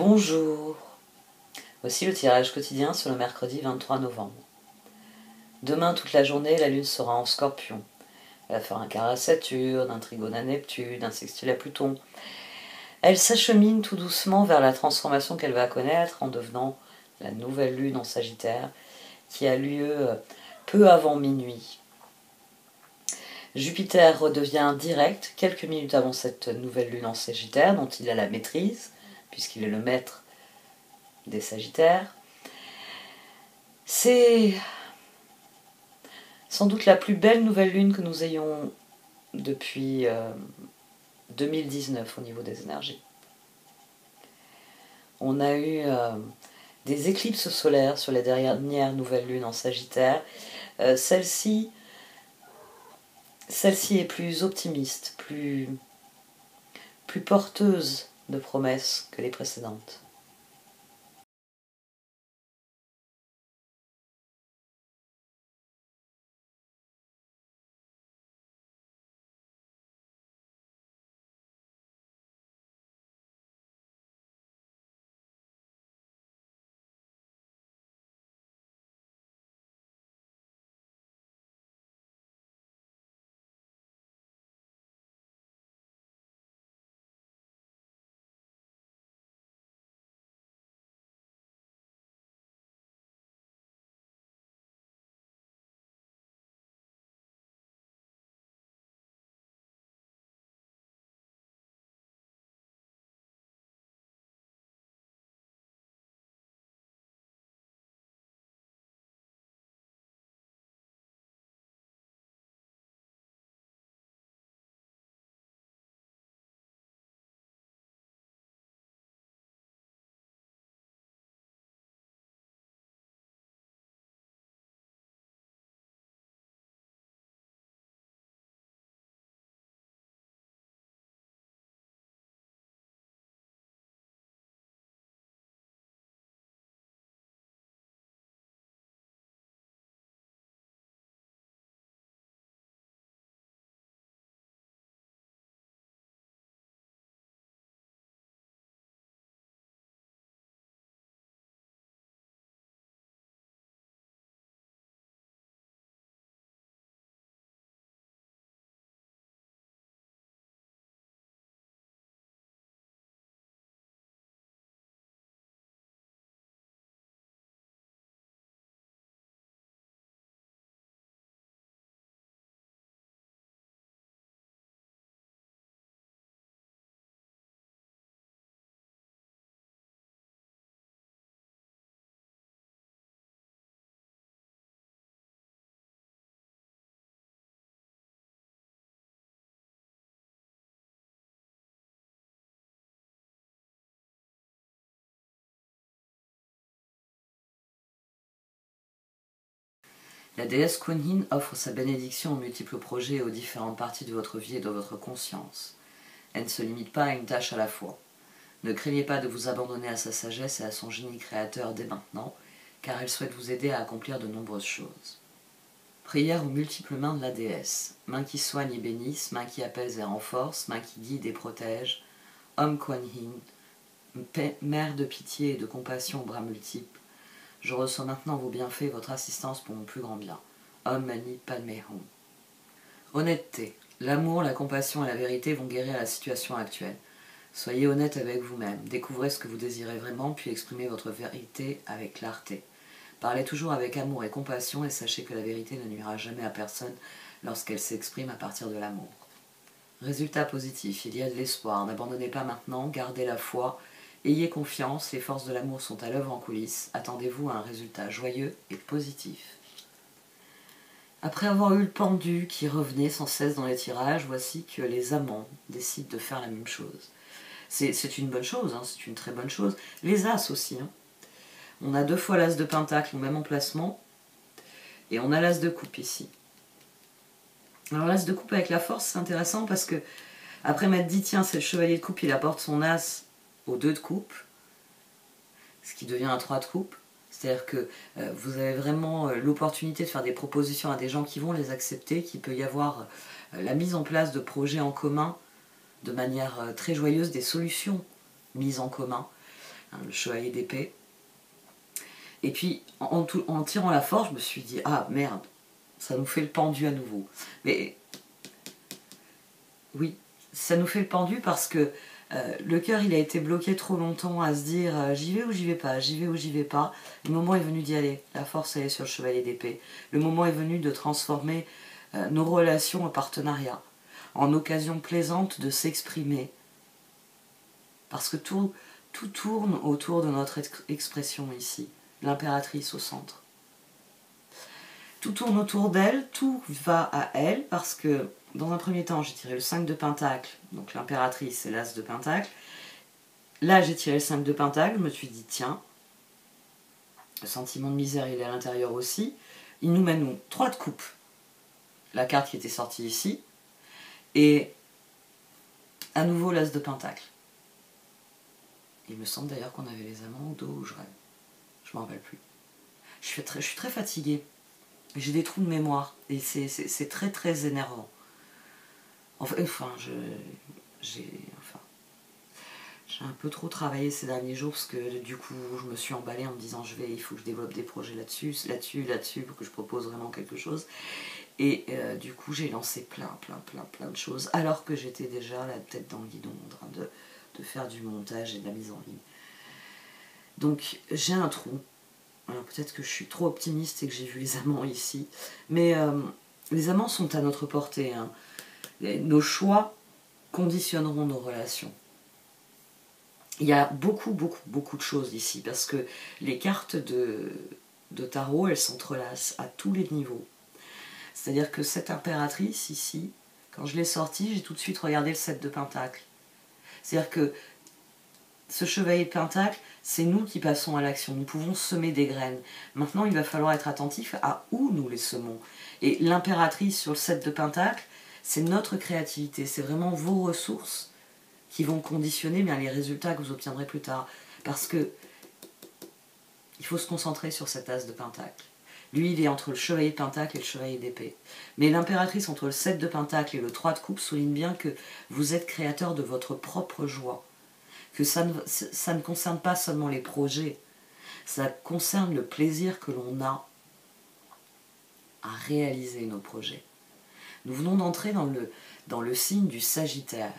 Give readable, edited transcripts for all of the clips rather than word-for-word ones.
Bonjour, voici le tirage quotidien sur le mercredi 23 novembre. Demain toute la journée, la lune sera en Scorpion. Elle va faire un carré à Saturne, un trigone à Neptune, un sextile à Pluton. Elle s'achemine tout doucement vers la transformation qu'elle va connaître en devenant la nouvelle lune en Sagittaire qui a lieu peu avant minuit. Jupiter redevient direct quelques minutes avant cette nouvelle lune en Sagittaire dont il a la maîtrise puisqu'il est le maître des Sagittaires. C'est sans doute la plus belle nouvelle lune que nous ayons depuis 2019 au niveau des énergies. On a eu des éclipses solaires sur les dernières nouvelles lunes en Sagittaire. Celle-ci est plus optimiste, plus porteuse de promesses que les précédentes. La déesse Kuan-Yin offre sa bénédiction aux multiples projets et aux différentes parties de votre vie et de votre conscience. Elle ne se limite pas à une tâche à la fois. Ne craignez pas de vous abandonner à sa sagesse et à son génie créateur dès maintenant, car elle souhaite vous aider à accomplir de nombreuses choses. Prière aux multiples mains de la déesse, mains qui soignent et bénissent, mains qui apaisent et renforcent, mains qui guident et protègent. Om Kuan-Yin, mère de pitié et de compassion aux bras multiples, je reçois maintenant vos bienfaits et votre assistance pour mon plus grand bien. Om Mani Padme Hum. Honnêteté. L'amour, la compassion et la vérité vont guérir la situation actuelle. Soyez honnête avec vous-même, découvrez ce que vous désirez vraiment, puis exprimez votre vérité avec clarté. Parlez toujours avec amour et compassion et sachez que la vérité ne nuira jamais à personne lorsqu'elle s'exprime à partir de l'amour. Résultat positif, il y a de l'espoir, n'abandonnez pas maintenant, gardez la foi, ayez confiance, les forces de l'amour sont à l'œuvre en coulisses, attendez-vous à un résultat joyeux et positif. Après avoir eu le pendu qui revenait sans cesse dans les tirages, voici que les amants décident de faire la même chose. C'est une bonne chose, hein, c'est une très bonne chose. Les as aussi. Hein. On a 2 fois l'as de pentacle au même emplacement, et on a l'as de coupe ici. Alors l'as de coupe avec la force, c'est intéressant parce que après m'être dit, tiens, c'est le chevalier de coupe, il apporte son as au 2 de coupe, ce qui devient un 3 de coupe. C'est-à-dire que vous avez vraiment l'opportunité de faire des propositions à des gens qui vont les accepter, qu'il peut y avoir la mise en place de projets en commun de manière très joyeuse, des solutions mises en commun. hein, le chevalier d'épée. Et puis, en tirant la force, je me suis dit, ah merde, ça nous fait le pendu à nouveau. Mais oui, ça nous fait le pendu parce que le cœur, il a été bloqué trop longtemps à se dire j'y vais ou j'y vais pas, j'y vais ou j'y vais pas. Le moment est venu d'y aller. La force, elle est sur le chevalier d'épée. Le moment est venu de transformer nos relations en partenariat, en occasion plaisante de s'exprimer. Parce que tout tourne autour de notre expression ici. L'impératrice au centre. Tout tourne autour d'elle, tout va à elle, parce que dans un premier temps, j'ai tiré le 5 de Pentacle, donc l'impératrice et l'As de Pentacle. Là, j'ai tiré le 5 de Pentacle, je me suis dit, tiens, le sentiment de misère, il est à l'intérieur aussi. Il nous mène 3 de coupe, la carte qui était sortie ici, et à nouveau l'As de Pentacle. Il me semble d'ailleurs qu'on avait les amants au dos ou je rêve. Je m'en rappelle plus. Je suis très fatiguée. J'ai des trous de mémoire et c'est très énervant. Enfin, j'ai un peu trop travaillé ces derniers jours parce que du coup je me suis emballée en me disant il faut que je développe des projets là-dessus pour que je propose vraiment quelque chose. Et du coup j'ai lancé plein de choses alors que j'étais déjà la tête dans le guidon en train de faire du montage et de la mise en ligne. Donc j'ai un trou. Alors peut-être que je suis trop optimiste et que j'ai vu les amants ici, mais les amants sont à notre portée. Hein. Nos choix conditionneront nos relations. Il y a beaucoup de choses ici, parce que les cartes de tarot, elles s'entrelacent à tous les niveaux. C'est-à-dire que cette impératrice ici, quand je l'ai sortie, j'ai tout de suite regardé le 7 de Pentacle. C'est-à-dire que ce chevalier de Pentacle, c'est nous qui passons à l'action. Nous pouvons semer des graines. Maintenant, il va falloir être attentif à où nous les semons. Et l'impératrice sur le 7 de Pentacle, c'est notre créativité. C'est vraiment vos ressources qui vont conditionner bien les résultats que vous obtiendrez plus tard. Parce que il faut se concentrer sur cet as de Pentacle. Lui, il est entre le chevalier de Pentacle et le chevalier d'épée. Mais l'impératrice entre le 7 de Pentacle et le 3 de coupe souligne bien que vous êtes créateur de votre propre joie. Que ça ne concerne pas seulement les projets, ça concerne le plaisir que l'on a à réaliser nos projets. Nous venons d'entrer dans le signe du Sagittaire.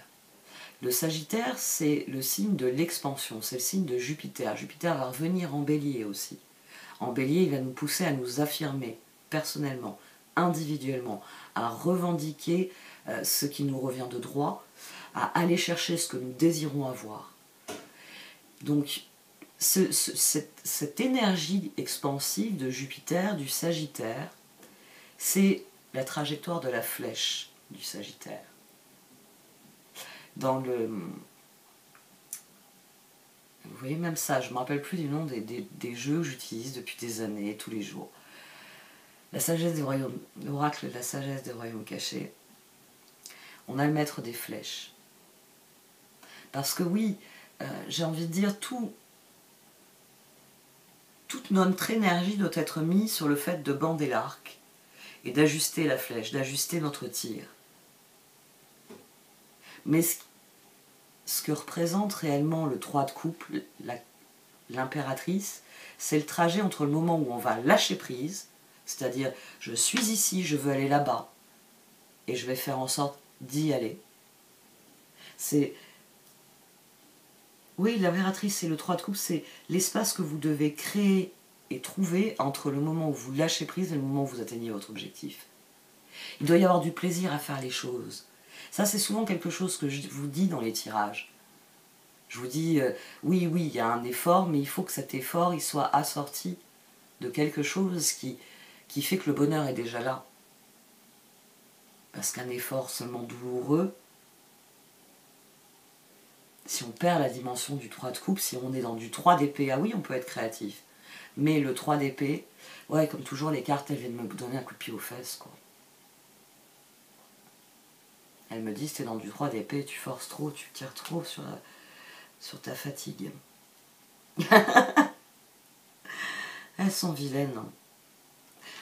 Le Sagittaire, c'est le signe de l'expansion, c'est le signe de Jupiter. Jupiter va revenir en Bélier aussi. En Bélier, il va nous pousser à nous affirmer personnellement, individuellement, à revendiquer ce qui nous revient de droit, à aller chercher ce que nous désirons avoir. Donc, cette énergie expansive de Jupiter, du Sagittaire, c'est la trajectoire de la flèche du Sagittaire. Vous voyez même ça, je ne me rappelle plus du nom des jeux que j'utilise depuis des années, tous les jours. La sagesse des royaumes, l'oracle de la sagesse des royaumes cachés. On a le maître des flèches. Parce que oui, j'ai envie de dire, toute notre énergie doit être mise sur le fait de bander l'arc et d'ajuster la flèche, d'ajuster notre tir. Mais ce que représente réellement le 3 de coupe, l'impératrice, c'est le trajet entre le moment où on va lâcher prise, c'est-à-dire je suis ici, je veux aller là-bas, et je vais faire en sorte d'y aller. Oui, l'impératrice et le 3 de coupe, c'est l'espace que vous devez créer et trouver entre le moment où vous lâchez prise et le moment où vous atteignez votre objectif. Il doit y avoir du plaisir à faire les choses. Ça, c'est souvent quelque chose que je vous dis dans les tirages. Je vous dis, oui, il y a un effort, mais il faut que cet effort il soit assorti de quelque chose qui fait que le bonheur est déjà là. Parce qu'un effort seulement douloureux, si on perd la dimension du 3 de coupe, si on est dans du 3 d'épée, ah oui, on peut être créatif. Mais le 3 d'épée, ouais, comme toujours, les cartes, elles viennent me donner un coup de pied aux fesses, quoi. Elles me disent, t'es dans du 3 d'épée, tu forces trop, tu tires trop sur ta fatigue. Elles sont vilaines.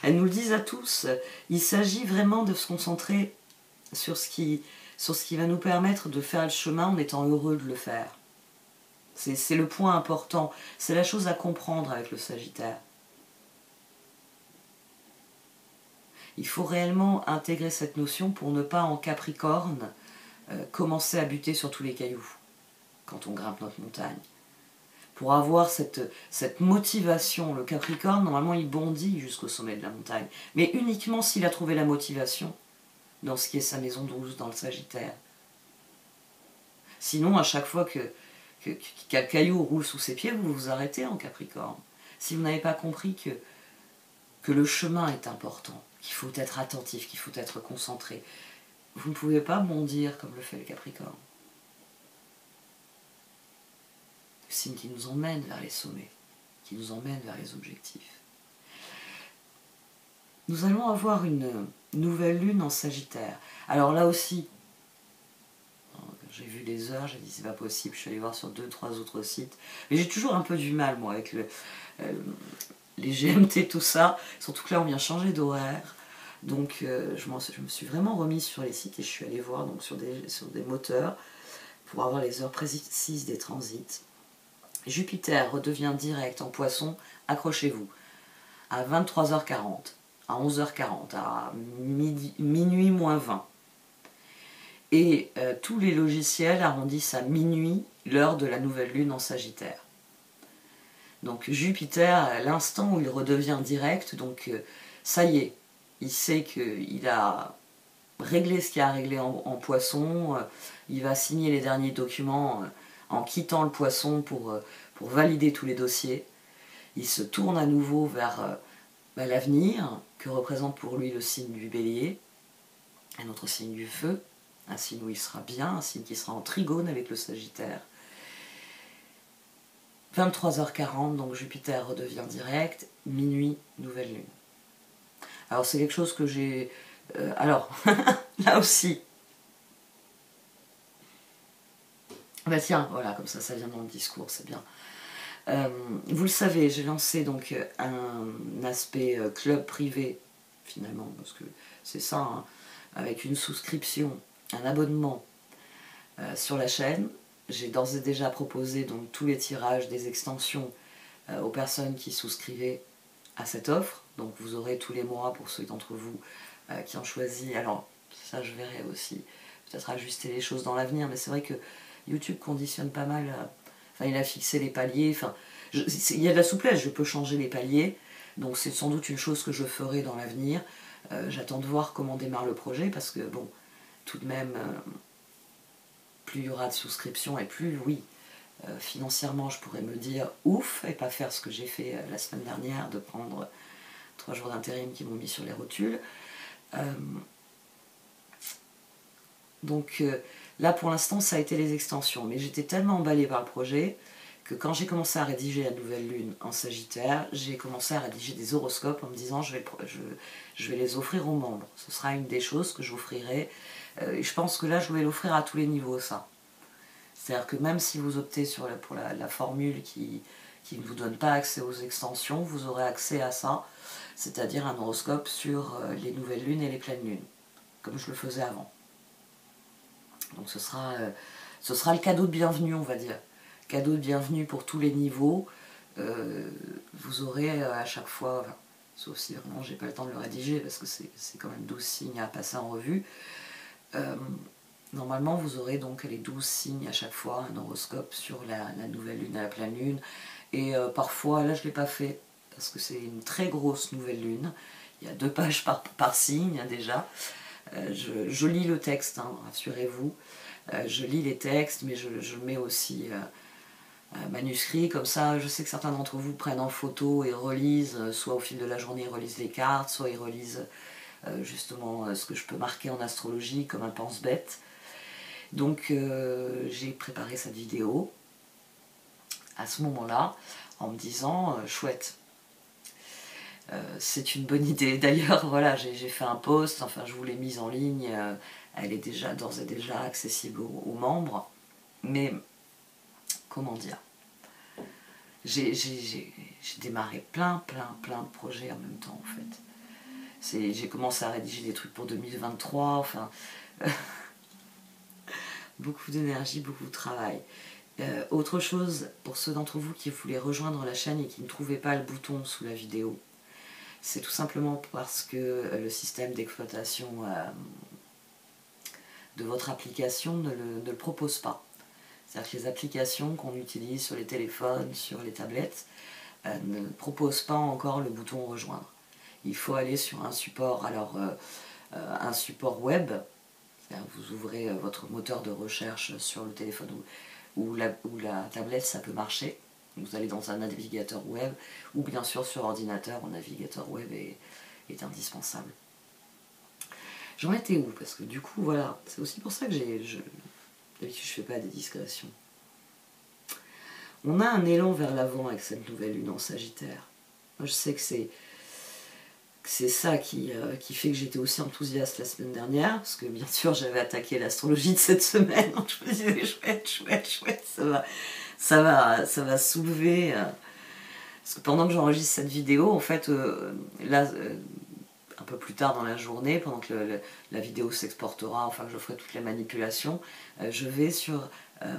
Elles nous le disent à tous. Il s'agit vraiment de se concentrer sur ce qui va nous permettre de faire le chemin en étant heureux de le faire. C'est le point important, c'est la chose à comprendre avec le Sagittaire. Il faut réellement intégrer cette notion pour ne pas en Capricorne commencer à buter sur tous les cailloux quand on grimpe notre montagne. Pour avoir cette motivation, le Capricorne, normalement il bondit jusqu'au sommet de la montagne, mais uniquement s'il a trouvé la motivation dans ce qui est sa maison 12, dans le Sagittaire. Sinon, à chaque fois qu'un caillou roule sous ses pieds, vous vous arrêtez en Capricorne. Si vous n'avez pas compris que le chemin est important, qu'il faut être attentif, qu'il faut être concentré, vous ne pouvez pas bondir comme le fait le Capricorne. Le signe qui nous emmène vers les sommets, qui nous emmène vers les objectifs. Nous allons avoir une nouvelle lune en Sagittaire. Alors là aussi, j'ai vu les heures, j'ai dit c'est pas possible, je suis allée voir sur 2-3 autres sites. Mais j'ai toujours un peu du mal moi avec les GMT, tout ça. Surtout que là on vient changer d'horaire. Donc je me suis vraiment remise sur les sites et je suis allée voir donc, sur des moteurs pour avoir les heures précises des transits. Jupiter redevient direct en Poisson, accrochez-vous, à 23h40, à 11h40, à minuit moins 20. Et tous les logiciels arrondissent à minuit l'heure de la nouvelle lune en Sagittaire. Donc Jupiter, à l'instant où il redevient direct, donc ça y est, il sait qu'il a réglé ce qu'il a à régler en Poisson, il va signer les derniers documents en quittant le Poisson pour valider tous les dossiers. Il se tourne à nouveau vers l'avenir, que représente pour lui le signe du Bélier, un autre signe du Feu, un signe où il sera bien, un signe qui sera en trigone avec le Sagittaire. 23h40, donc Jupiter redevient direct, minuit, nouvelle lune. Alors c'est quelque chose que j'ai... alors, là aussi... Bah tiens, voilà, comme ça vient dans le discours, c'est bien. Vous le savez, j'ai lancé donc un aspect club privé, finalement, parce que c'est ça, hein, avec une souscription, un abonnement sur la chaîne. J'ai d'ores et déjà proposé donc tous les tirages des extensions aux personnes qui souscrivaient à cette offre. Donc vous aurez tous les mois, pour ceux d'entre vous qui ont choisi, alors ça je verrai aussi, peut-être ajuster les choses dans l'avenir, mais c'est vrai que YouTube conditionne pas mal, enfin il a fixé les paliers, enfin il y a de la souplesse, je peux changer les paliers, donc c'est sans doute une chose que je ferai dans l'avenir. J'attends de voir comment démarre le projet, parce que bon, tout de même, plus il y aura de souscriptions et plus, oui, financièrement je pourrais me dire ouf, et pas faire ce que j'ai fait la semaine dernière, de prendre 3 jours d'intérim qui m'ont mis sur les rotules. Donc là pour l'instant ça a été les extensions, mais j'étais tellement emballée par le projet que quand j'ai commencé à rédiger la nouvelle lune en Sagittaire, j'ai commencé à rédiger des horoscopes en me disant je vais les offrir aux membres. Ce sera une des choses que j'offrirai. Et je pense que là je vais l'offrir à tous les niveaux, ça. C'est-à-dire que même si vous optez pour la formule qui ne vous donne pas accès aux extensions, vous aurez accès à ça, c'est-à-dire un horoscope sur les nouvelles lunes et les pleines lunes, comme je le faisais avant. Donc ce sera le cadeau de bienvenue, on va dire. Cadeau de bienvenue pour tous les niveaux. Vous aurez à chaque fois, enfin, sauf si vraiment j'ai pas le temps de le rédiger, parce que c'est quand même 12 signes à passer en revue. Normalement vous aurez donc les 12 signes à chaque fois, un horoscope sur la nouvelle lune et la pleine lune. Et parfois, là je ne l'ai pas fait, parce que c'est une très grosse nouvelle lune. Il y a 2 pages par signe déjà. Je lis le texte, hein, rassurez-vous. Je lis les textes, mais je mets aussi manuscrit, comme ça je sais que certains d'entre vous prennent en photo et relisent, soit au fil de la journée ils relisent les cartes, soit ils relisent justement ce que je peux marquer en astrologie comme un pense-bête. Donc j'ai préparé cette vidéo à ce moment-là en me disant chouette, c'est une bonne idée. D'ailleurs voilà, j'ai fait un post, enfin je vous l'ai mise en ligne, elle est d'ores et déjà accessible aux membres, mais comment dire, j'ai démarré plein de projets en même temps en fait. J'ai commencé à rédiger des trucs pour 2023, enfin beaucoup d'énergie, beaucoup de travail. Autre chose, pour ceux d'entre vous qui voulaient rejoindre la chaîne et qui ne trouvaient pas le bouton sous la vidéo, c'est tout simplement parce que le système d'exploitation de votre application ne le propose pas. C'est-à-dire que les applications qu'on utilise sur les téléphones, sur les tablettes, ne proposent pas encore le bouton rejoindre. Il faut aller sur un support, alors un support web, vous ouvrez votre moteur de recherche sur le téléphone ou la tablette, ça peut marcher. Vous allez dans un navigateur web, ou bien sûr sur ordinateur, un navigateur web est indispensable. J'en étais où? Parce que du coup, voilà, c'est aussi pour ça que d'habitude je ne fais pas des digressions. On a un élan vers l'avant avec cette nouvelle lune en Sagittaire. Moi, je sais que c'est ça qui fait que j'étais aussi enthousiaste la semaine dernière, parce que bien sûr j'avais attaqué l'astrologie de cette semaine, donc je me disais chouette, ça va soulever. Parce que pendant que j'enregistre cette vidéo, en fait, là, un peu plus tard dans la journée, pendant que la vidéo s'exportera, enfin que je ferai toutes les manipulations, je vais sur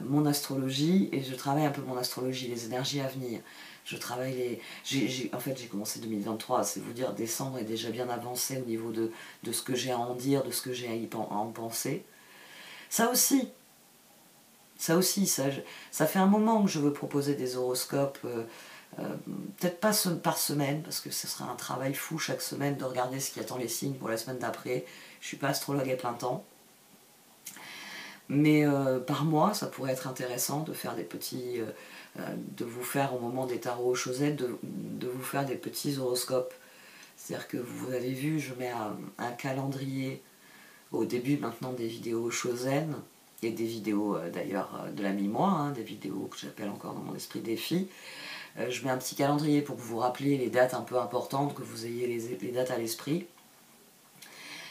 mon astrologie et je travaille un peu mon astrologie, les énergies à venir. Je travaille en fait, j'ai commencé 2023, c'est vous dire, décembre est déjà bien avancé au niveau de ce que j'ai à en dire, de ce que j'ai à en penser. Ça fait un moment que je veux proposer des horoscopes, peut-être pas par semaine, parce que ce sera un travail fou chaque semaine de regarder ce qui attend les signes pour la semaine d'après. Je ne suis pas astrologue à plein temps. Mais par mois, ça pourrait être intéressant de faire des petits... de vous faire au moment des tarots Chosette, de vous faire des petits horoscopes. C'est-à-dire que vous avez vu, je mets un calendrier au début maintenant des vidéos Chosen, et des vidéos d'ailleurs de la mi-mois, hein, des vidéos que j'appelle encore dans mon esprit défi. Je mets un petit calendrier pour que vous vous rappeliez les dates un peu importantes, que vous ayez les dates à l'esprit.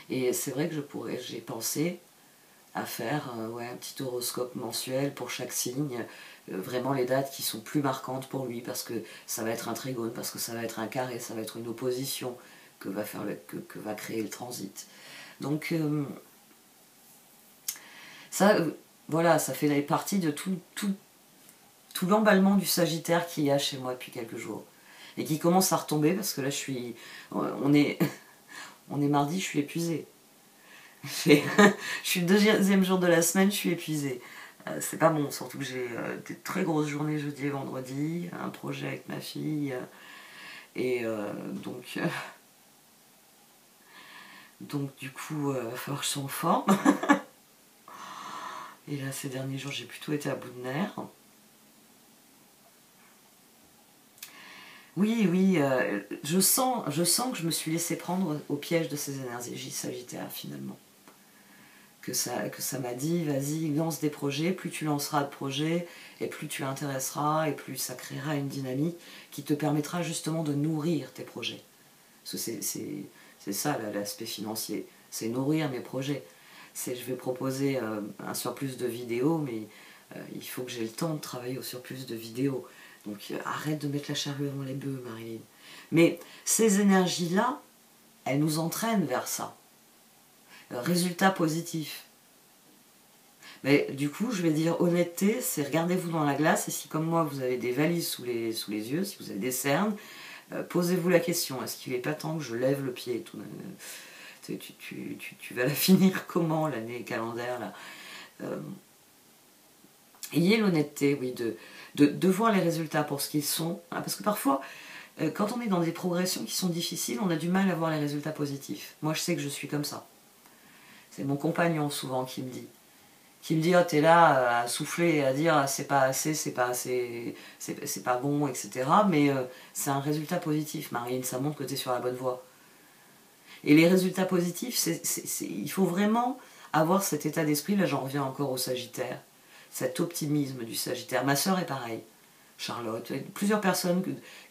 Et c'est vrai que j'ai pensé à faire un petit horoscope mensuel pour chaque signe, vraiment les dates qui sont plus marquantes pour lui, parce que ça va être un trigone, parce que ça va être un carré, ça va être une opposition que va créer le transit. Donc ça, voilà, ça fait partie de tout l'emballement du Sagittaire qu'il y a chez moi depuis quelques jours. Et qui commence à retomber, parce que là, on est mardi, je suis épuisée. Je suis le deuxième jour de la semaine, je suis épuisée. C'est pas bon, surtout que j'ai des très grosses journées jeudi et vendredi, un projet avec ma fille, et donc du coup, il va falloir que je sois en forme. Et là, ces derniers jours, j'ai plutôt été à bout de nerfs. Oui, je sens que je me suis laissé prendre au piège de ces énergies sagittaires, finalement. Que ça m'a dit, vas-y, lance des projets, plus tu lanceras de projets, et plus tu intéresseras, et plus ça créera une dynamique qui te permettra justement de nourrir tes projets. Parce que c'est ça l'aspect financier, c'est nourrir mes projets. Je vais proposer un surplus de vidéos, mais il faut que j'ai le temps de travailler au surplus de vidéos. Donc arrête de mettre la charrue avant les bœufs, Marilyn. Mais ces énergies-là, elles nous entraînent vers ça. Résultat positif. Mais du coup, je vais dire honnêteté, c'est regardez-vous dans la glace, et si comme moi vous avez des valises sous les yeux, si vous avez des cernes, posez-vous la question, est-ce qu'il n'est pas temps que je lève le pied tout, tu vas la finir comment, l'année calendaire là Ayez l'honnêteté, oui, de voir les résultats pour ce qu'ils sont, hein, parce que parfois, quand on est dans des progressions qui sont difficiles, on a du mal à voir les résultats positifs. Moi, je sais que je suis comme ça. C'est mon compagnon souvent qui me dit oh, t'es là à souffler et à dire ah, c'est pas assez, c'est pas bon, etc. Mais c'est un résultat positif, Marine, ça montre que t'es sur la bonne voie. Et les résultats positifs, il faut vraiment avoir cet état d'esprit, là j'en reviens encore au Sagittaire, cet optimisme du Sagittaire. Ma sœur est pareille, Charlotte, plusieurs personnes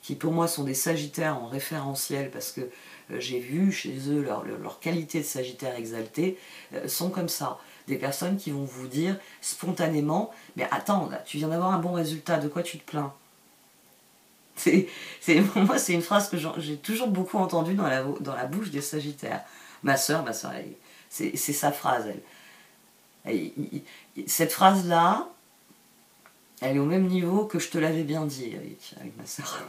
qui pour moi sont des Sagittaires en référentiel, parce que j'ai vu chez eux leur qualité de Sagittaire exaltée, sont comme ça. Des personnes qui vont vous dire spontanément « Mais attends, là, tu viens d'avoir un bon résultat, de quoi tu te plains ?» Pour moi, c'est une phrase que j'ai toujours beaucoup entendue dans la bouche des Sagittaires. Ma sœur, c'est sa phrase, elle. Cette phrase-là, Elle est au même niveau que je te l'avais bien dit avec ma sœur.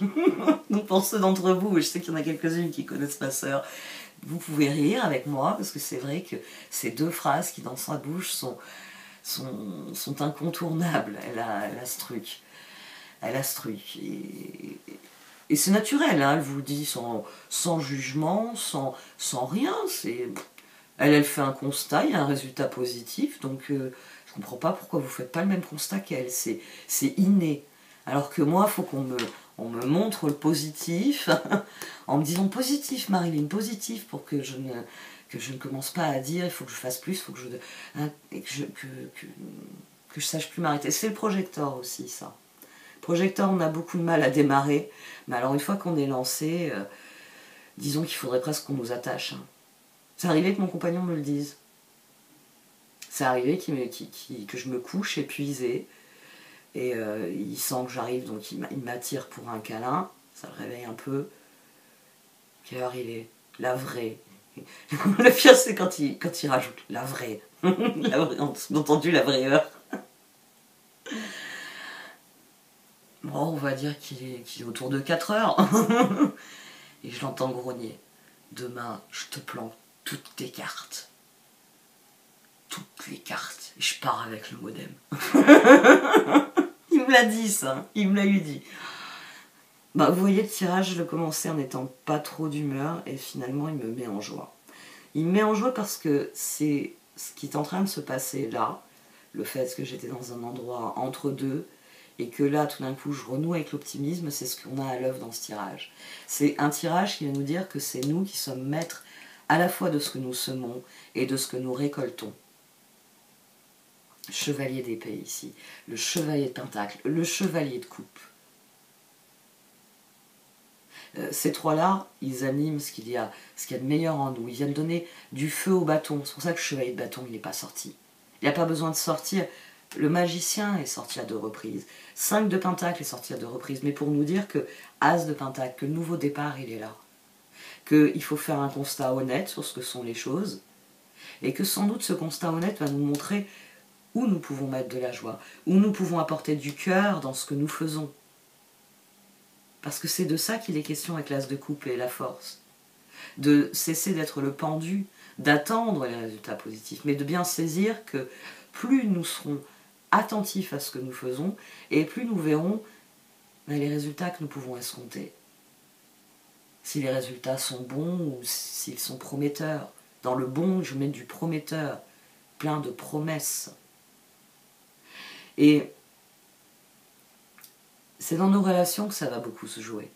Donc pour ceux d'entre vous, et je sais qu'il y en a quelques-unes qui connaissent ma sœur, vous pouvez rire avec moi, parce que c'est vrai que ces deux phrases qui dans sa bouche sont incontournables. Elle a ce truc. Elle a ce truc. Et c'est naturel, hein, elle vous le dit sans jugement, sans rien. Elle fait un constat, il y a un résultat positif, donc je ne comprends pas pourquoi vous ne faites pas le même constat qu'elle. C'est inné. Alors que moi, il faut on me montre le positif, en me disant positif, Marilyn, positif, pour que je ne commence pas à dire il faut que je fasse plus, il faut que je sache plus m'arrêter. C'est le projecteur aussi, ça. Projecteur, on a beaucoup de mal à démarrer, mais alors une fois qu'on est lancé, disons qu'il faudrait presque qu'on nous attache. Hein. C'est arrivé que mon compagnon me le dise. C'est arrivé que je me couche épuisée, et il sent que j'arrive, donc il m'attire pour un câlin, ça le réveille un peu. Quelle heure il est? La vraie. Le pire, c'est quand il rajoute la vraie. Entendu, la vraie heure. Bon, on va dire qu'il est autour de 4 heures. Et je l'entends grogner. Demain, je te plante toutes tes cartes. Toutes les cartes. Et je pars avec le modem. Il me l'a dit, ça. Il me l'a eu dit. Bah, vous voyez, le tirage, je le commençais en n'étant pas trop d'humeur. Et finalement, il me met en joie. Il me met en joie parce que c'est ce qui est en train de se passer là. Le fait que j'étais dans un endroit entre deux. Et que là, tout d'un coup, je renoue avec l'optimisme, c'est ce qu'on a à l'œuvre dans ce tirage. C'est un tirage qui va nous dire que c'est nous qui sommes maîtres à la fois de ce que nous semons et de ce que nous récoltons. Chevalier d'épée ici, le chevalier de pentacle, le chevalier de coupe. Ces trois-là, ils animent ce qu'il y a de meilleur en nous. Ils viennent donner du feu au bâton. C'est pour ça que le chevalier de bâton, il n'est pas sorti. Il n'a pas besoin de sortir. Le magicien est sorti à 2 reprises. 5 de pentacle est sorti à 2 reprises. Mais pour nous dire que As de pentacle, que le nouveau départ, il est là. Qu'il faut faire un constat honnête sur ce que sont les choses. Et que sans doute ce constat honnête va nous montrer où nous pouvons mettre de la joie. Où nous pouvons apporter du cœur dans ce que nous faisons. Parce que c'est de ça qu'il est question avec l'As de coupe et la force. De cesser d'être le pendu, d'attendre les résultats positifs. Mais de bien saisir que plus nous serons attentifs à ce que nous faisons, et plus nous verrons les résultats que nous pouvons escompter. Si les résultats sont bons ou s'ils sont prometteurs. Dans le bon, je mets du prometteur, plein de promesses. Et c'est dans nos relations que ça va beaucoup se jouer.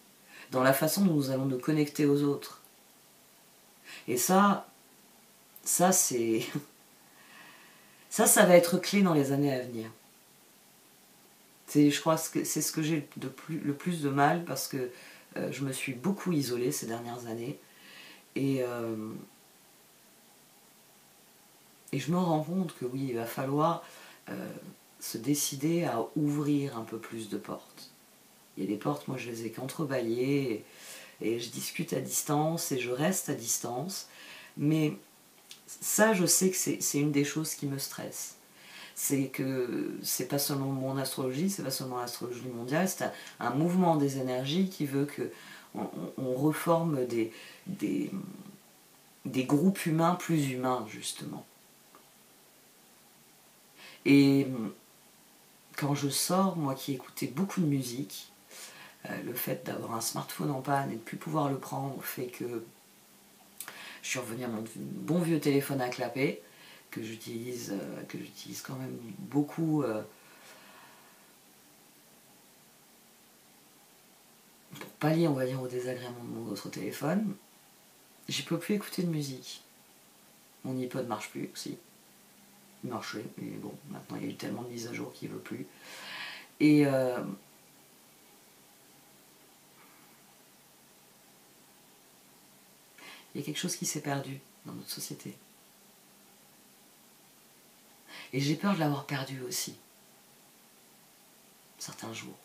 Dans la façon dont nous allons nous connecter aux autres. Et ça c'est... Ça va être clé dans les années à venir. Je crois que c'est ce que j'ai le plus de mal parce que je me suis beaucoup isolée ces dernières années et je me rends compte que oui, il va falloir se décider à ouvrir un peu plus de portes. Il y a des portes, moi je les ai qu'entrebâillées et je discute à distance et je reste à distance, mais ça je sais que c'est une des choses qui me stresse. C'est que c'est pas seulement mon astrologie, c'est pas seulement l'astrologie mondiale, c'est un mouvement des énergies qui veut que on reforme des groupes humains plus humains, justement. Et quand je sors, moi qui écoutais beaucoup de musique, le fait d'avoir un smartphone en panne et de ne plus pouvoir le prendre fait que je suis revenue à mon bon vieux téléphone à clapper, que j'utilise quand même beaucoup pour pallier, on va dire, au désagrément de mon autre téléphone. Je peux plus écouter de musique. Mon iPod marche plus aussi. Il marchait, mais bon, maintenant il y a eu tellement de mises à jour qu'il ne veut plus. Et il y a quelque chose qui s'est perdu dans notre société. Et j'ai peur de l'avoir perdu aussi, certains jours.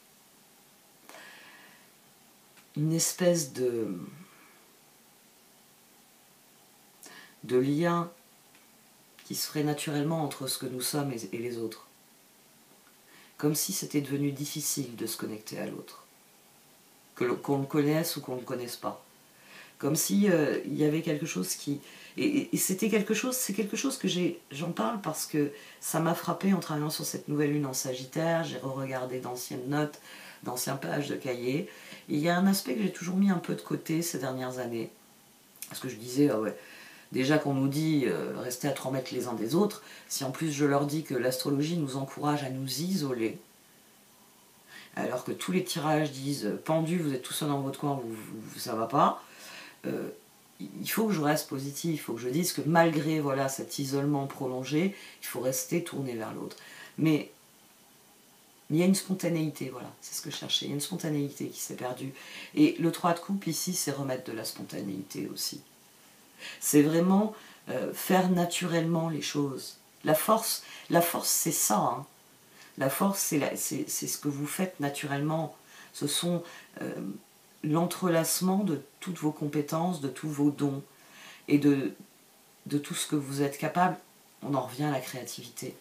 Une espèce de lien qui se ferait naturellement entre ce que nous sommes et les autres. comme si c'était devenu difficile de se connecter à l'autre, qu'on le connaisse ou qu'on ne le connaisse pas. Comme si il y avait quelque chose qui... Et c'était quelque chose, c'est quelque chose que j'en parle parce que ça m'a frappé en travaillant sur cette nouvelle lune en Sagittaire. J'ai re-regardé d'anciennes notes, d'anciennes pages de cahiers. Et il y a un aspect que j'ai toujours mis un peu de côté ces dernières années. Parce que je disais, ah ouais, déjà qu'on nous dit restez à 3 mètres les uns des autres, si en plus je leur dis que l'astrologie nous encourage à nous isoler, alors que tous les tirages disent pendu, vous êtes tout seul dans votre coin, ça va pas, il faut que je reste positif, il faut que je dise que malgré voilà, cet isolement prolongé, il faut rester tourné vers l'autre. Mais il y a une spontanéité, voilà, c'est ce que je cherchais, il y a une spontanéité qui s'est perdue. Et le 3 de coupe ici, c'est remettre de la spontanéité aussi. C'est vraiment faire naturellement les choses. La force c'est ça. Hein. La force, c'est ce que vous faites naturellement. Ce sont l'entrelacement de toutes vos compétences, de tous vos dons et de tout ce que vous êtes capable. On en revient à la créativité.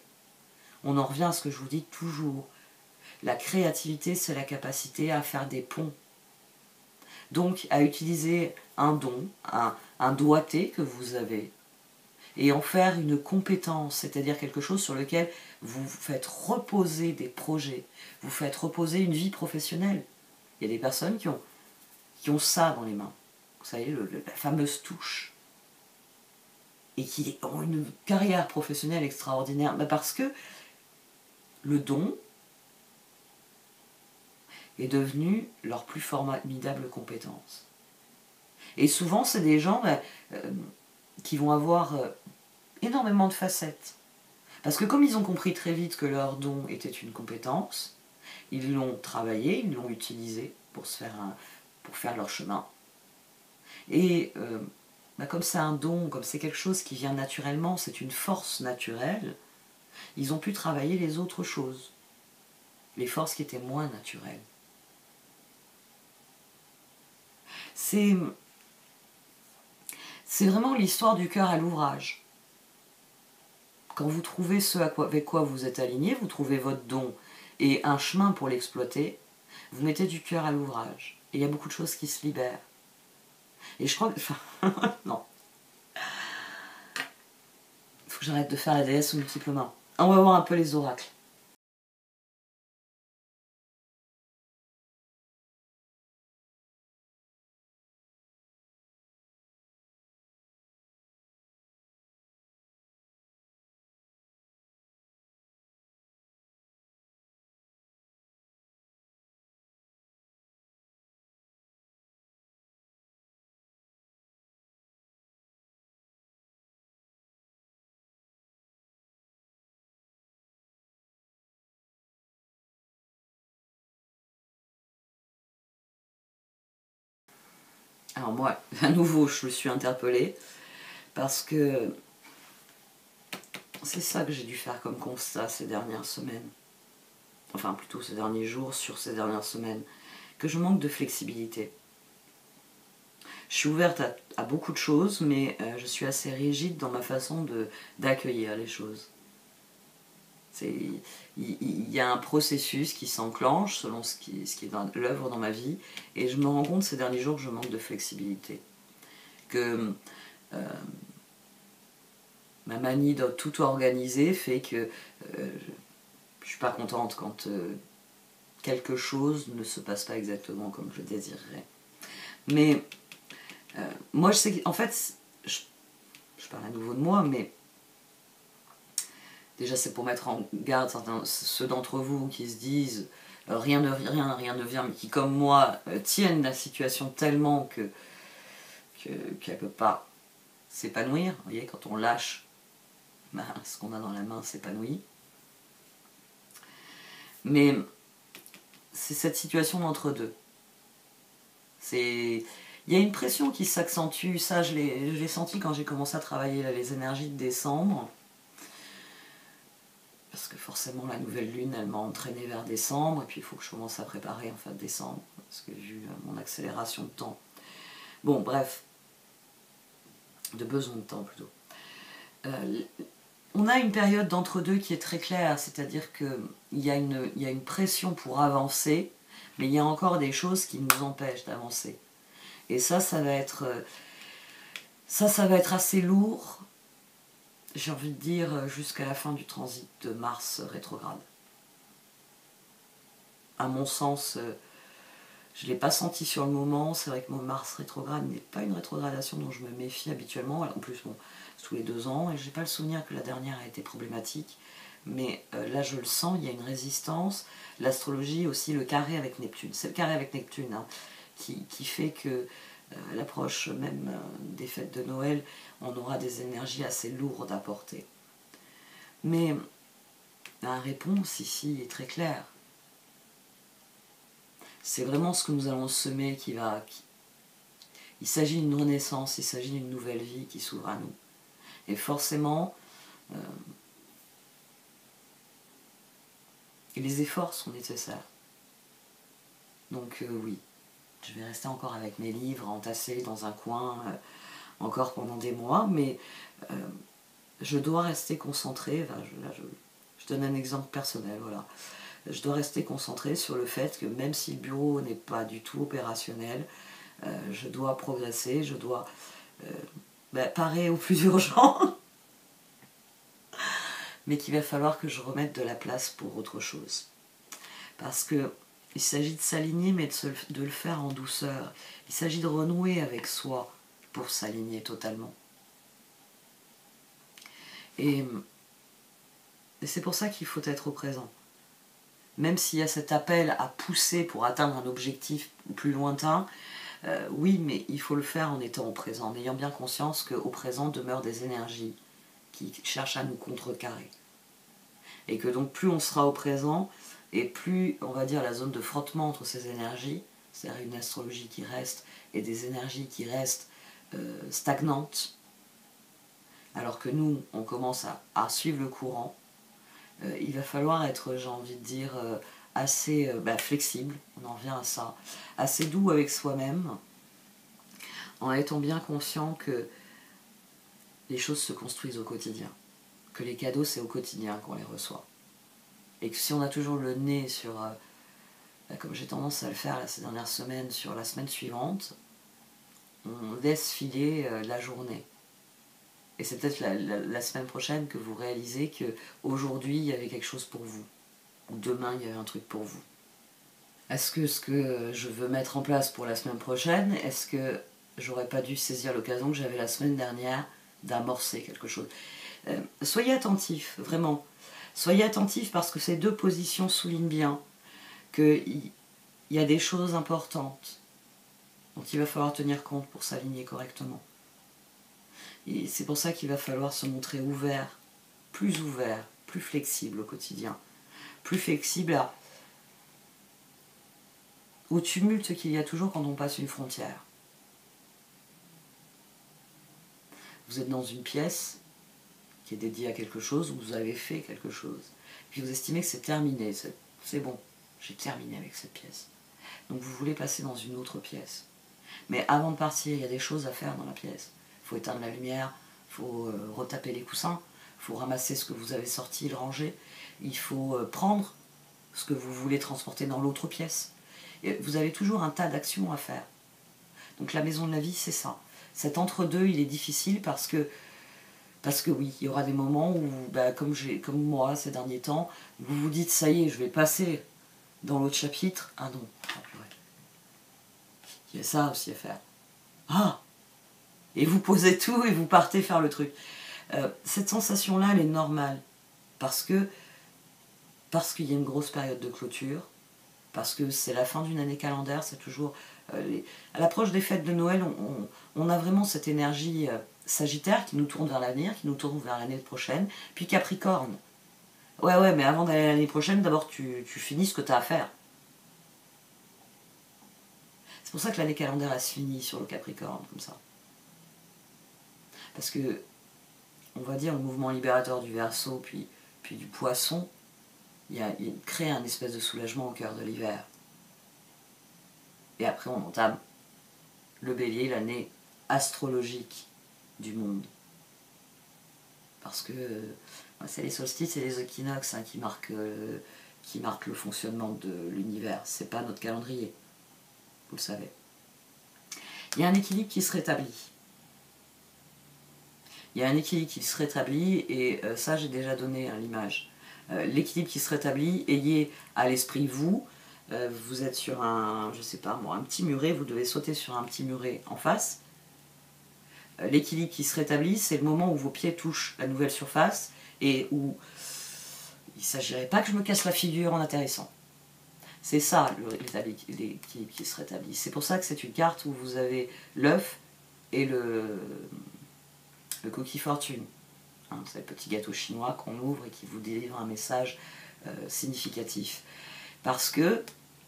On en revient à ce que je vous dis toujours. La créativité, c'est la capacité à faire des ponts. Donc, à utiliser un don, un doigté que vous avez, et en faire une compétence, c'est-à-dire quelque chose sur lequel vous faites reposer des projets, vous faites reposer une vie professionnelle. Il y a des personnes qui ont ça dans les mains, vous savez, la fameuse touche, et qui ont une carrière professionnelle extraordinaire, parce que le don est devenu leur plus formidable compétence. Et souvent, c'est des gens qui vont avoir énormément de facettes. Parce que comme ils ont compris très vite que leur don était une compétence, ils l'ont travaillé, ils l'ont utilisé pour faire leur chemin. Et comme c'est un don, comme c'est quelque chose qui vient naturellement, c'est une force naturelle, ils ont pu travailler les autres choses, les forces qui étaient moins naturelles. C'est vraiment l'histoire du cœur à l'ouvrage. Quand vous trouvez ce avec quoi vous êtes aligné, vous trouvez votre don et un chemin pour l'exploiter, vous mettez du cœur à l'ouvrage. Et il y a beaucoup de choses qui se libèrent. Et je crois que... Enfin, non. Il faut que j'arrête de faire la déesse aux multiples mains. On va voir un peu les oracles. Alors moi, à nouveau, je me suis interpellée parce que c'est ça que j'ai dû faire comme constat ces dernières semaines. Enfin, plutôt ces derniers jours, sur ces dernières semaines. Que je manque de flexibilité. Je suis ouverte à beaucoup de choses, mais je suis assez rigide dans ma façon d'accueillir les choses. Il y a un processus qui s'enclenche selon ce qui est l'œuvre dans ma vie, et je me rends compte ces derniers jours que je manque de flexibilité. Que ma manie de tout organiser fait que je ne suis pas contente quand quelque chose ne se passe pas exactement comme je désirerais. Mais moi, je sais qu'en fait, je parle à nouveau de moi, mais déjà c'est pour mettre en garde ceux d'entre vous qui se disent rien ne vient, mais qui comme moi tiennent la situation tellement qu'elle ne peut pas s'épanouir. Vous voyez, quand on lâche, ce qu'on a dans la main s'épanouit. Mais c'est cette situation d'entre-deux. Il y a une pression qui s'accentue, ça je l'ai senti quand j'ai commencé à travailler là, les énergies de décembre. Parce que forcément la nouvelle lune, elle m'a entraîné vers décembre, et puis il faut que je commence à préparer en fin de décembre, parce que j'ai eu mon accélération de temps. Bon, bref, de besoin de temps plutôt. on a une période d'entre-deux qui est très claire, c'est-à-dire qu'il y a une pression pour avancer, mais il y a encore des choses qui nous empêchent d'avancer. Et ça va être assez lourd, j'ai envie de dire, jusqu'à la fin du transit de Mars rétrograde. À mon sens, je ne l'ai pas senti sur le moment. C'est vrai que mon Mars rétrograde n'est pas une rétrogradation dont je me méfie habituellement. En plus, bon, tous les 2 ans, et je n'ai pas le souvenir que la dernière a été problématique. Mais là, je le sens, il y a une résistance. L'astrologie aussi, le carré avec Neptune. C'est le carré avec Neptune hein, qui fait que à l'approche même des fêtes de Noël, on aura des énergies assez lourdes à porter. Mais la réponse ici est très claire. C'est vraiment ce que nous allons semer qui va... Il s'agit d'une renaissance, il s'agit d'une nouvelle vie qui s'ouvre à nous. Et forcément, les efforts sont nécessaires. Donc oui, je vais rester encore avec mes livres entassés dans un coin, encore pendant des mois, mais je dois rester concentrée. Enfin, je donne un exemple personnel, voilà. Je dois rester concentrée sur le fait que même si le bureau n'est pas du tout opérationnel, je dois progresser, je dois parer au plus urgent, mais qu'il va falloir que je remette de la place pour autre chose. Parce que il s'agit de s'aligner, mais de le faire en douceur. Il s'agit de renouer avec soi pour s'aligner totalement. Et c'est pour ça qu'il faut être au présent. Même s'il y a cet appel à pousser pour atteindre un objectif plus lointain, oui, mais il faut le faire en étant au présent, en ayant bien conscience qu'au présent demeurent des énergies qui cherchent à nous contrecarrer. Et que donc plus on sera au présent, et plus, on va dire, la zone de frottement entre ces énergies, c'est-à-dire une astrologie qui reste, et des énergies qui restent stagnantes, alors que nous, on commence à suivre le courant, il va falloir être, j'ai envie de dire, assez flexible, on en revient à ça, assez doux avec soi-même, en étant bien conscient que les choses se construisent au quotidien, que les cadeaux c'est au quotidien qu'on les reçoit. Et que si on a toujours le nez sur, comme j'ai tendance à le faire là, ces dernières semaines, sur la semaine suivante, on laisse filer la journée. Et c'est peut-être la semaine prochaine que vous réalisez qu'aujourd'hui il y avait quelque chose pour vous, ou demain il y avait un truc pour vous. Est-ce que ce que je veux mettre en place pour la semaine prochaine, est-ce que j'aurais pas dû saisir l'occasion que j'avais la semaine dernière d'amorcer quelque chose? Soyez attentifs, vraiment. Soyez attentifs parce que ces deux positions soulignent bien qu'il y a des choses importantes dont il va falloir tenir compte pour s'aligner correctement. Et c'est pour ça qu'il va falloir se montrer ouvert, plus flexible au quotidien, plus flexible au tumulte qu'il y a toujours quand on passe une frontière. Vous êtes dans une pièce qui est dédiée à quelque chose, où vous avez fait quelque chose, puis vous estimez que c'est terminé, c'est bon, j'ai terminé avec cette pièce. Donc vous voulez passer dans une autre pièce. Mais avant de partir, il y a des choses à faire dans la pièce. Il faut éteindre la lumière, il faut retaper les coussins, il faut ramasser ce que vous avez sorti et le ranger, il faut prendre ce que vous voulez transporter dans l'autre pièce. Et vous avez toujours un tas d'actions à faire. Donc la maison de la vie, c'est ça. Cet entre-deux, il est difficile parce que oui, il y aura des moments où, comme moi ces derniers temps, vous vous dites, ça y est, je vais passer dans l'autre chapitre. Ah non, il y a ça aussi à faire. Ah! Et vous posez tout et vous partez faire le truc. Cette sensation-là, elle est normale. Parce qu'il y a une grosse période de clôture, parce que c'est la fin d'une année calendaire, c'est toujours... à l'approche des fêtes de Noël, on a vraiment cette énergie Sagittaire qui nous tourne vers l'avenir, qui nous tourne vers l'année prochaine, puis Capricorne. Ouais, mais avant d'aller l'année prochaine, d'abord tu finis ce que tu as à faire. C'est pour ça que l'année calendaire, elle se finit sur le Capricorne, comme ça. Parce que, on va dire, le mouvement libérateur du Verseau, puis du Poisson, il crée un espèce de soulagement au cœur de l'hiver. Et après, on entame le Bélier, l'année astrologique du monde. parce que c'est les solstices et les équinoxes hein, qui marquent le fonctionnement de l'univers. C'est pas notre calendrier, vous le savez. Il y a un équilibre qui se rétablit. Il y a un équilibre qui se rétablit, et ça j'ai déjà donné l'image. L'équilibre qui se rétablit, ayez à l'esprit vous êtes sur un, je sais pas moi, un petit muret, vous devez sauter sur un petit muret en face. L'équilibre qui se rétablit, c'est le moment où vos pieds touchent la nouvelle surface et où il ne s'agirait pas que je me casse la figure en atterrissant. C'est ça l'équilibre qui se rétablit. C'est pour ça que c'est une carte où vous avez l'œuf et le cookie fortune. Hein, c'est le petit gâteau chinois qu'on ouvre et qui vous délivre un message significatif. Parce que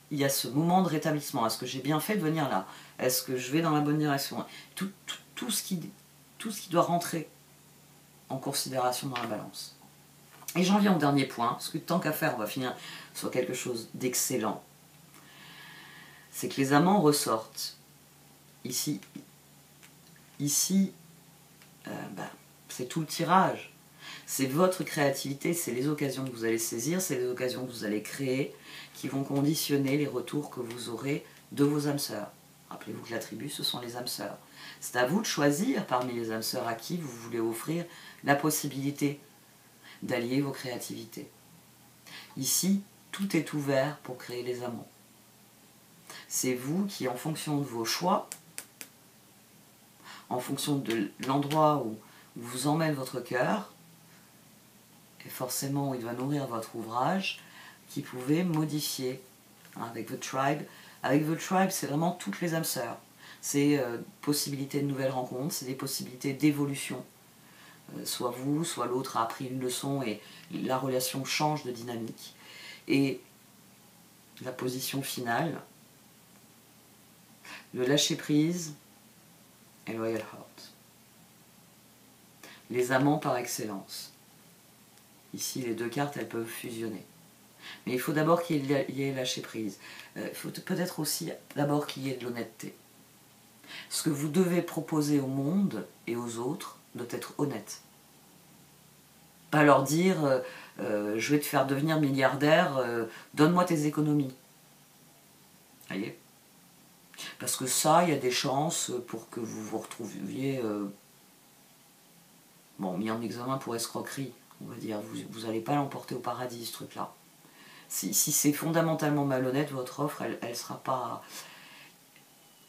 il y a ce moment de rétablissement. Est-ce que j'ai bien fait de venir là? Est-ce que je vais dans la bonne direction? Tout ce qui doit rentrer en considération dans la balance. Et j'en viens au dernier point, parce que tant qu'à faire, on va finir sur quelque chose d'excellent. C'est que les amants ressortent. Ici c'est tout le tirage. C'est votre créativité, c'est les occasions que vous allez saisir, c'est les occasions que vous allez créer qui vont conditionner les retours que vous aurez de vos âmes sœurs. Rappelez-vous que la tribu, ce sont les âmes sœurs. C'est à vous de choisir parmi les âmes sœurs à qui vous voulez offrir la possibilité d'allier vos créativités. Ici, tout est ouvert pour créer les amants. C'est vous qui, en fonction de vos choix, en fonction de l'endroit où vous emmène votre cœur, et forcément où il va nourrir votre ouvrage, qui pouvez modifier avec The Tribe. Avec The Tribe, c'est vraiment toutes les âmes sœurs. C'est possibilités de nouvelles rencontres, c'est des possibilités d'évolution. Soit vous, soit l'autre a appris une leçon et la relation change de dynamique. Et la position finale, le lâcher-prise et Royal Heart. Les amants par excellence. Ici, les deux cartes, elles peuvent fusionner. Mais il faut d'abord qu'il y ait lâcher-prise. Il faut peut-être aussi d'abord qu'il y ait de l'honnêteté. Ce que vous devez proposer au monde et aux autres doit être honnête. Pas leur dire je vais te faire devenir milliardaire, donne-moi tes économies. Voyez? Parce que ça, il y a des chances pour que vous vous retrouviez mis en examen pour escroquerie, on va dire. Vous n'allez pas l'emporter au paradis, ce truc-là. Si c'est fondamentalement malhonnête, votre offre, elle sera pas...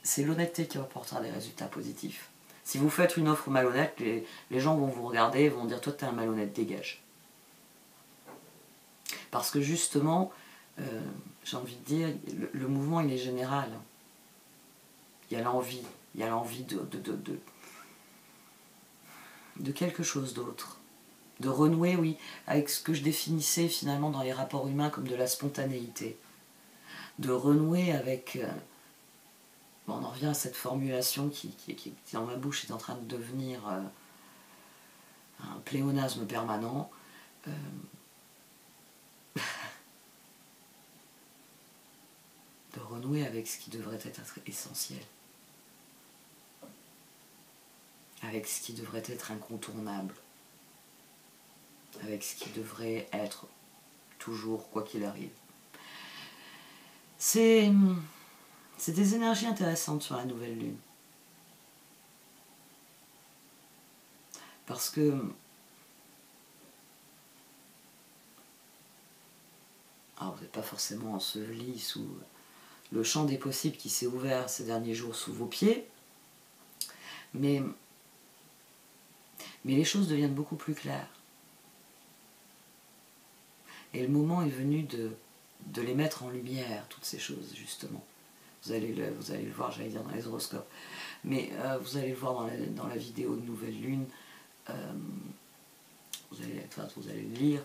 C'est l'honnêteté qui apportera des résultats positifs. Si vous faites une offre malhonnête, les gens vont vous regarder et vont dire « Toi, t'es un malhonnête, dégage ». Parce que justement, j'ai envie de dire, le mouvement, il est général. Il y a l'envie de quelque chose d'autre. De renouer, oui, avec ce que je définissais finalement dans les rapports humains comme de la spontanéité. De renouer avec... on en revient à cette formulation qui dans ma bouche est en train de devenir un pléonasme permanent. De renouer avec ce qui devrait être essentiel. Avec ce qui devrait être incontournable. Avec ce qui devrait être toujours, quoi qu'il arrive. C'est des énergies intéressantes sur la nouvelle lune. Parce que vous n'êtes pas forcément enseveli sous le champ des possibles qui s'est ouvert ces derniers jours sous vos pieds, mais les choses deviennent beaucoup plus claires. Et le moment est venu de les mettre en lumière, toutes ces choses, justement. Vous allez le voir, j'allais dire dans les horoscopes, mais vous allez le voir dans la vidéo de Nouvelle Lune, vous allez le lire.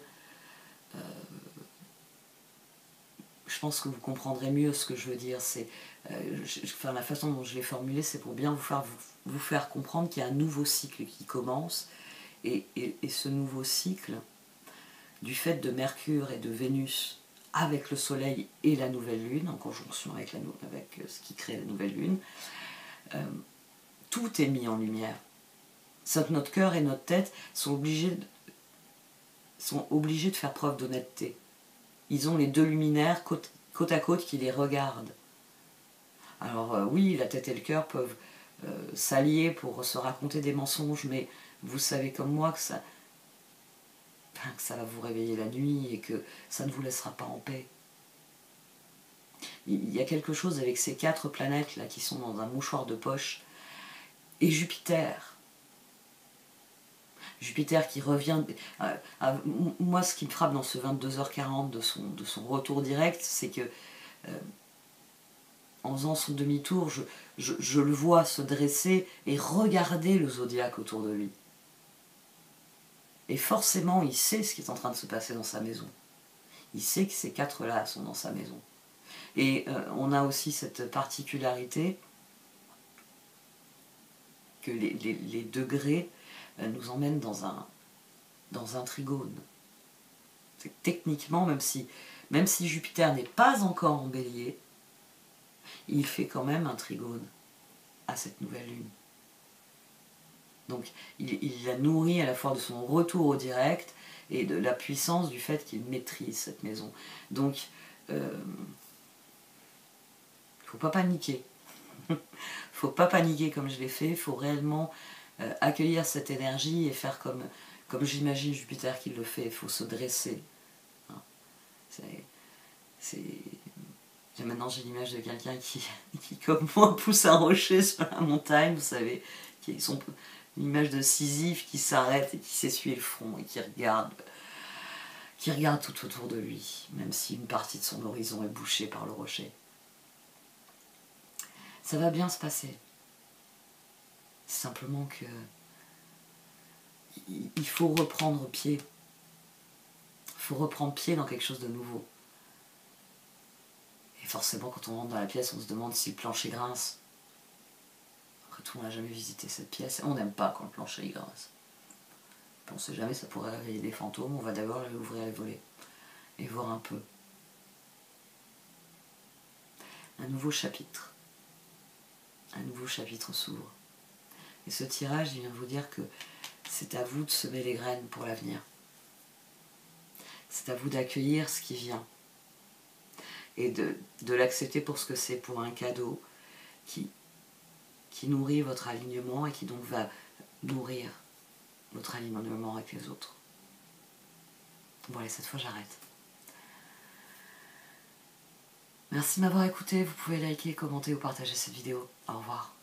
Je pense que vous comprendrez mieux ce que je veux dire. La façon dont je l'ai formulé, c'est pour bien vous faire comprendre qu'il y a un nouveau cycle qui commence, et ce nouveau cycle, du fait de Mercure et de Vénus avec le Soleil et la nouvelle Lune, en conjonction avec ce qui crée la nouvelle Lune, tout est mis en lumière. Notre cœur et notre tête sont obligés sont obligés de faire preuve d'honnêteté. Ils ont les deux luminaires côte à côte qui les regardent. Alors oui, la tête et le cœur peuvent s'allier pour se raconter des mensonges, mais vous savez comme moi que ça va vous réveiller la nuit et que ça ne vous laissera pas en paix. Il y a quelque chose avec ces 4 planètes là qui sont dans un mouchoir de poche. Et Jupiter. Jupiter qui revient... moi, ce qui me frappe dans ce 22h40 de son retour direct, c'est que en faisant son demi-tour, je le vois se dresser et regarder le zodiaque autour de lui. Et forcément, il sait ce qui est en train de se passer dans sa maison. Il sait que ces 4-là sont dans sa maison. Et on a aussi cette particularité que les degrés nous emmènent dans un trigone. Techniquement, même si Jupiter n'est pas encore en bélier, il fait quand même un trigone à cette nouvelle lune. Donc il la nourrit à la fois de son retour au direct et de la puissance du fait qu'il maîtrise cette maison. Donc il ne faut pas paniquer. Faut pas paniquer comme je l'ai fait, il faut réellement accueillir cette énergie et faire comme j'imagine Jupiter qui le fait, il faut se dresser. Hein. Maintenant j'ai l'image de quelqu'un qui, comme moi, pousse un rocher sur la montagne, vous savez, l'image de Sisyphe qui s'arrête et qui s'essuie le front et qui regarde tout autour de lui, même si une partie de son horizon est bouchée par le rocher. Ça va bien se passer. C'est simplement que il faut reprendre pied. Il faut reprendre pied dans quelque chose de nouveau. Et forcément, quand on rentre dans la pièce, on se demande si le plancher grince. Après tout, on n'a jamais visité cette pièce. Et on n'aime pas quand le plancher il grince. On ne sait jamais, ça pourrait réveiller des fantômes. On va d'abord aller ouvrir les volets et voir un peu. Un nouveau chapitre. Un nouveau chapitre s'ouvre. Et ce tirage, il vient vous dire que c'est à vous de semer les graines pour l'avenir. C'est à vous d'accueillir ce qui vient. Et de l'accepter pour ce que c'est, pour un cadeau qui nourrit votre alignement et qui donc va nourrir votre alignement avec les autres. Bon allez, cette fois j'arrête. Merci de m'avoir écouté, vous pouvez liker, commenter ou partager cette vidéo. Au revoir.